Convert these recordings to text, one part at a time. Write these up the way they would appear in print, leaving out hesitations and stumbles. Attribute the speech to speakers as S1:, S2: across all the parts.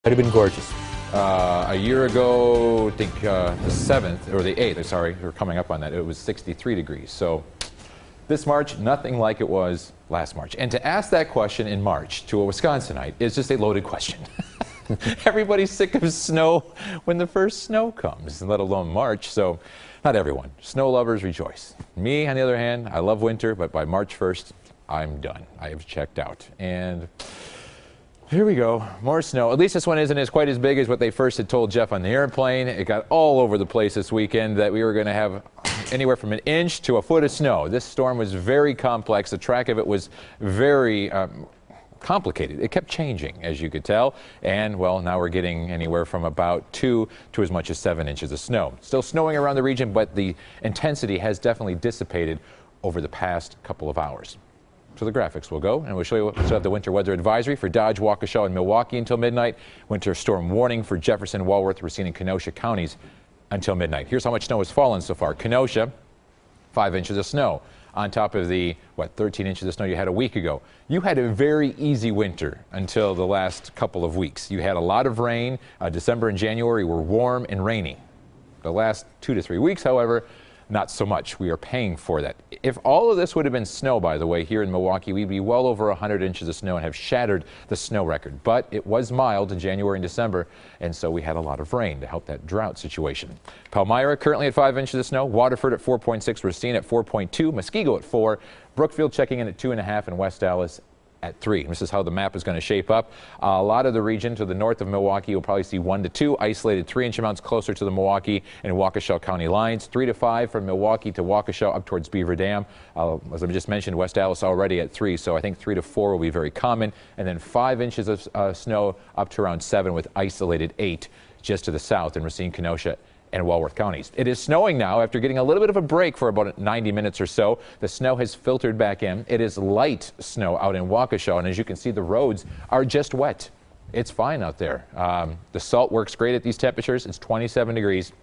S1: Might have been gorgeous.
S2: A year ago, I think the 7th, or the 8th, sorry, we're coming up on that, it was 63 degrees. So this March, nothing like it was last March. And to ask that question in March to a Wisconsinite is just a loaded question. Everybody's sick of snow when the first snow comes, let alone March. So not everyone. Snow lovers rejoice. Me, on the other hand, I love winter, but by March 1st, I'm done. I have checked out. And here we go, more snow. At least this one isn't as quite as big as what they first had told Jeff on the airplane. It got all over the place this weekend that we were going to have anywhere from an inch to a foot of snow. This storm was very complex. The track of it was very complicated. It kept changing, as you could tell. And, well, now we're getting anywhere from about 2 to as much as 7 inches of snow. Still snowing around the region, but the intensity has definitely dissipated over the past couple of hours. So the graphics will go, and we'll show you. We still have the winter weather advisory for Dodge, Waukesha, and Milwaukee until midnight. Winter storm warning for Jefferson, Walworth, Racine, and Kenosha counties until midnight. Here's how much snow has fallen so far. Kenosha, 5 inches of snow on top of the, 13 inches of snow you had a week ago. You had a very easy winter until the last couple of weeks. You had a lot of rain. December and January were warm and rainy. The last 2 to 3 weeks, however, not so much. We are paying for that. If all of this would have been snow, by the way, here in Milwaukee, we'd be well over 100 inches of snow and have shattered the snow record. But it was mild in January and December, and so we had a lot of rain to help that drought situation. Palmyra currently at 5 inches of snow, Waterford at 4.6, Racine at 4.2, Muskego at 4, Brookfield checking in at 2.5, and West Dallas at 3. This is how the map is going to shape up. A lot of the region to the north of Milwaukee will probably see 1 to 2 isolated 3-inch amounts closer to the Milwaukee and Waukesha County lines. 3 to 5 from Milwaukee to Waukesha up towards Beaver Dam. As I just mentioned, West Dallas already at 3, so I think 3 to 4 will be very common. And then 5 inches of snow up to around 7 with isolated 8 just to the south in Racine, Kenosha, and Walworth counties. It is snowing now after getting a little bit of a break for about 90 minutes or so. The snow has filtered back in. It is light snow out in Waukesha, and as you can see, the roads are just wet. It's fine out there. The salt works great at these temperatures. It's 27 degrees.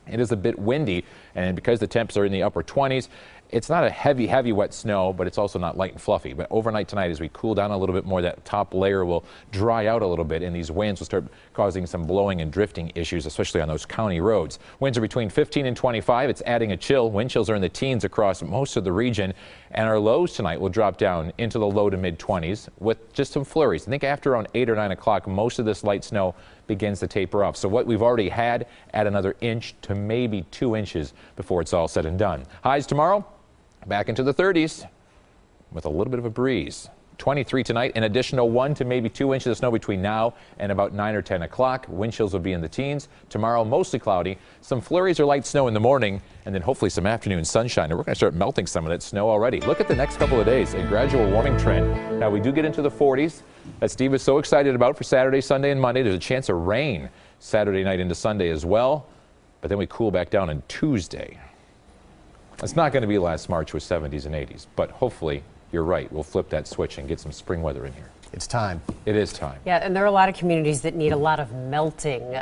S2: It is a bit windy, and because the temps are in the upper 20s, it's not a heavy wet snow, but it's also not light and fluffy. But overnight tonight, as we cool down a little bit more, that top layer will dry out a little bit, and these winds will start causing some blowing and drifting issues, especially on those county roads. Winds are between 15 and 25. It's adding a chill. Wind chills are in the teens across most of the region, and our lows tonight will drop down into the low to mid 20s with just some flurries. I think after around 8 or 9 o'clock, most of this light snow begins to taper off. So what we've already had, add another inch to maybe 2 inches before it's all said and done. Highs tomorrow, back into the 30s with a little bit of a breeze. 23 tonight, an additional 1 to maybe 2 inches of snow between now and about 9 or 10 o'clock. Wind chills will be in the teens. Tomorrow, mostly cloudy. Some flurries or light snow in the morning, and then hopefully some afternoon sunshine. And we're going to start melting some of that snow already. Look at the next couple of days, a gradual warming trend. Now, we do get into the 40s, that Steve is so excited about for Saturday, Sunday, and Monday. There's a chance of rain Saturday night into Sunday as well. But then we cool back down on Tuesday. It's not going to be last March with 70s and 80s, but hopefully, you're right, we'll flip that switch and get some spring weather in here.
S1: It's time.
S2: It is time.
S3: Yeah, and there are a lot of communities that need a lot of melting